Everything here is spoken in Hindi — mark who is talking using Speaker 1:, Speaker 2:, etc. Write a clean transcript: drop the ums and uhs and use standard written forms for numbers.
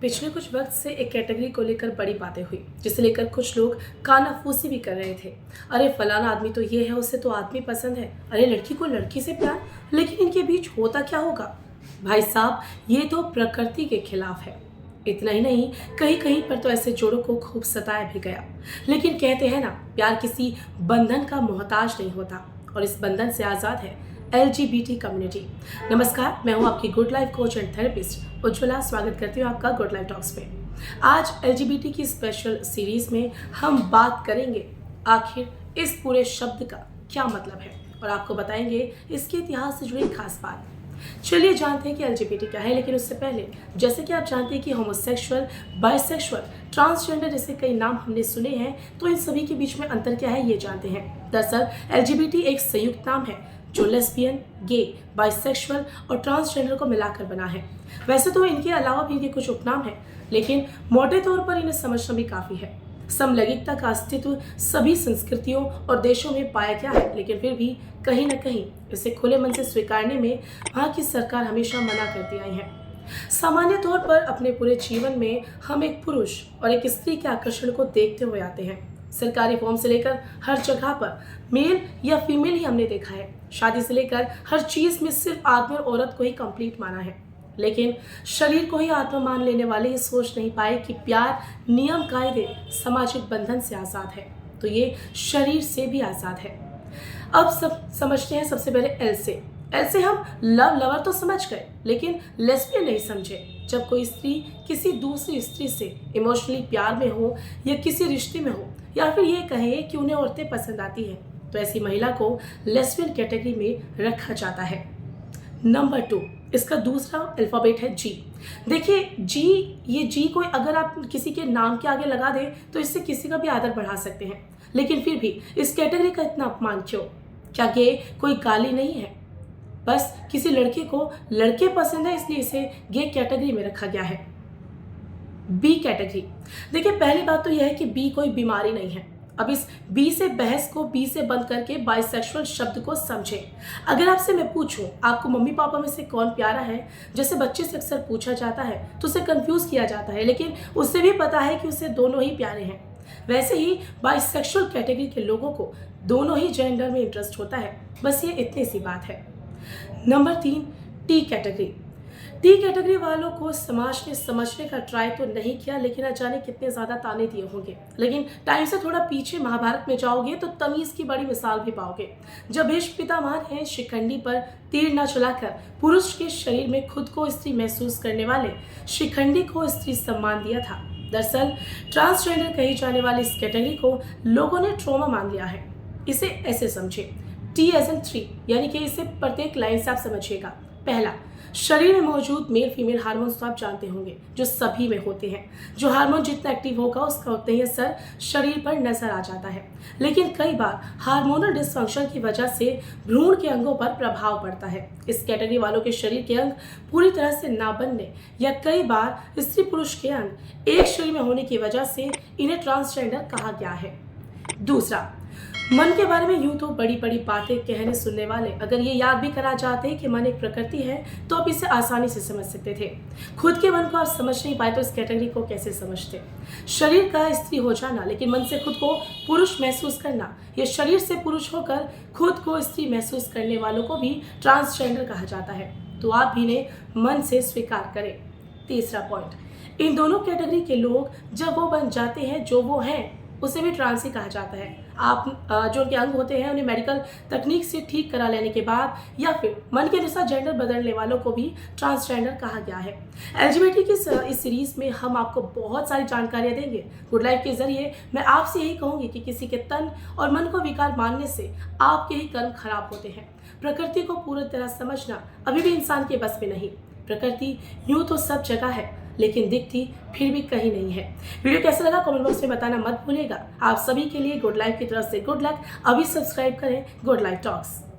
Speaker 1: पिछले कुछ वक्त से एक कैटेगरी को लेकर बड़ी बातें हुई, जिसे लेकर कुछ लोग कानाफूसी भी कर रहे थे। अरे फलाना आदमी तो ये है, उसे तो आदमी पसंद है। अरे लड़की को लड़की से प्यार। लेकिन इनके बीच होता क्या होगा? भाई साहब, ये तो प्रकृति के खिलाफ है। इतना ही नहीं, कहीं कहीं पर तो ऐसे जोड़ों को खूब सताया भी गया। लेकिन कहते हैं ना, प्यार किसी बंधन का मोहताज नहीं होता, और इस बंधन से आज़ाद है LGBT कम्युनिटी। नमस्कार, मैं हूं आपकी good life coach and therapist Ujjwala. स्वागत करती हूं आपका गुड लाइफ टॉक्स में। आज LGBT की स्पेशल सीरीज में हम बात करेंगे आखिर इस पूरे शब्द का क्या मतलब है, और आपको बताएंगे इसके इतिहास से जुड़ी खास बात। चलिए जानते हैं कि LGBT क्या है। लेकिन उससे पहले, जैसे कि आप जानते हैं कि होमोसेक्सुअल, बाइसेक्सुअल, ट्रांसजेंडर जैसे कई नाम हमने सुने हैं, तो इन सभी के बीच में अंतर क्या है ये जानते हैं। दरअसल LGBT एक संयुक्त नाम है जो लेस्बियन, गे, बाइसेक्सुअल और ट्रांसजेंडर को मिलाकर बना है। वैसे तो इनके अलावा भी इनके कुछ उपनाम हैं, लेकिन मोटे तौर पर इन्हें समझना भी काफ़ी है। समलैंगिकता का अस्तित्व सभी संस्कृतियों और देशों में पाया गया है, लेकिन फिर भी कहीं न कहीं इसे खुले मन से स्वीकारने में वहाँ की सरकार हमेशा मना करती आई है। सामान्य तौर पर अपने पूरे जीवन में हम एक पुरुष और एक स्त्री के आकर्षण को देखते हुए आते हैं। सरकारी फॉर्म से लेकर हर जगह पर मेल या फीमेल ही हमने देखा है। शादी से लेकर हर चीज में सिर्फ आदमी और औरत को ही कंप्लीट माना है। लेकिन शरीर को ही आत्मा मान लेने वाले ये सोच नहीं पाए कि प्यार नियम, कायदे, सामाजिक बंधन से आज़ाद है, तो ये शरीर से भी आज़ाद है। अब सब समझते हैं सबसे पहले एल से हम लव लवर तो समझ गए, लेकिन लेस्बियन नहीं समझे। जब कोई स्त्री किसी दूसरी स्त्री से इमोशनली प्यार में हो, या किसी रिश्ते में हो, या फिर ये कहे कि उन्हें औरतें पसंद आती हैं, तो ऐसी महिला को लेस्बियन कैटेगरी में रखा जाता है। नंबर 2, इसका दूसरा अल्फाबेट है जी। देखिए जी, ये जी को अगर आप किसी के नाम के आगे लगा दें तो इससे किसी का भी आदर बढ़ा सकते हैं। लेकिन फिर भी इस कैटेगरी का इतना अपमान क्यों? क्या गे कोई गाली नहीं है? बस किसी लड़के को लड़के पसंद है, इसलिए इसे गे कैटेगरी में रखा गया है। B category. देखिए, पहली बात तो यह है कि बी कोई बीमारी नहीं है। अब इस बी से बहस को बी से बंद करके बाइसेक्सुअल शब्द को समझे। अगर आपसे मैं पूछूं आपको मम्मी पापा में से कौन प्यारा है, जैसे बच्चे से अक्सर पूछा जाता है, तो उसे कंफ्यूज किया जाता है, लेकिन उसे भी पता है कि उसे दोनों ही प्यारे हैं। वैसे ही बाइसेक्सुअल कैटेगरी के लोगों को दोनों ही जेंडर में इंटरेस्ट होता है, बस ये इतनी सी बात है। Number 3, T category. T category वालों को समाज ने समझने का ट्राई तो नहीं किया, लेकिन न जाने कितने ज़्यादा ताने दिए होंगे। लेकिन टाइम से थोड़ा पीछे महाभारत में जाओगे तो तमीज़ की बड़ी मिसाल भी पाओगे, जब भीष्म पितामह ने शिखंडी पर तीर न चलाकर पुरुष के शरीर में खुद को स्त्री महसूस करने वाले शिखंडी को स्त्री सम्मान दिया था। दरअसल ट्रांसजेंडर कही जाने वाली इस कैटेगरी को लोगों ने ट्रॉमा मान लिया है। इसे ऐसे समझे, T as in 3, यानी कि इसे प्रत्येक लाइन से आप समझिएगा। पहला, शरीर में मौजूद मेल फीमेल हार्मोन्स तो आप जानते होंगे, जो सभी में होते हैं। जो हार्मोन जितना एक्टिव होगा उसका उतना ही असर शरीर पर नजर आ जाता है। लेकिन कई बार हार्मोनल डिसफंक्शन की वजह से भ्रूण के अंगों पर प्रभाव पड़ता है। इस कैटेगरी वालों के शरीर के अंग पूरी तरह से ना बनने, या कई बार स्त्री पुरुष के अंग एक शरीर में होने की वजह से इन्हें ट्रांसजेंडर कहा गया है। दूसरा, मन के बारे में यूं तो बड़ी बड़ी बातें कहने सुनने वाले अगर ये याद भी करा जाते हैं कि मन एक प्रकृति है, तो आप इसे आसानी से समझ सकते थे। खुद के मन को आप समझ नहीं पाए तो इस कैटेगरी को कैसे समझते? शरीर का स्त्री हो जाना, लेकिन मन से खुद को पुरुष महसूस करना, या शरीर से पुरुष होकर खुद को स्त्री महसूस करने वालों को भी ट्रांसजेंडर कहा जाता है। तो आप भी इन्हें मन से स्वीकार करें। तीसरा पॉइंट, इन दोनों कैटेगरी के लोग जब वो बन जाते हैं जो वो हैं, उसे भी ट्रांस ही कहा जाता है। आप जो उनके अंग होते हैं उन्हें मेडिकल तकनीक से ठीक करा लेने के बाद, या फिर मन के अनुसार जेंडर बदलने वालों को भी ट्रांसजेंडर कहा गया है। LGBT की इस सीरीज में हम आपको बहुत सारी जानकारियां देंगे। गुड लाइफ के जरिए मैं आपसे यही कहूंगी कि किसी के तन और मन को विकार मानने से आपके ही कर्म खराब होते हैं। प्रकृति को पूरी तरह समझना अभी भी इंसान के बस में नहीं। प्रकृति यूं तो सब जगह है, लेकिन दिखती फिर भी कहीं नहीं है। वीडियो कैसा लगा कमेंट बॉक्स में बताना मत भूलिएगा। आप सभी के लिए गुड लाइफ की तरफ से गुड लक। अभी सब्सक्राइब करें गुड लाइफ टॉक्स।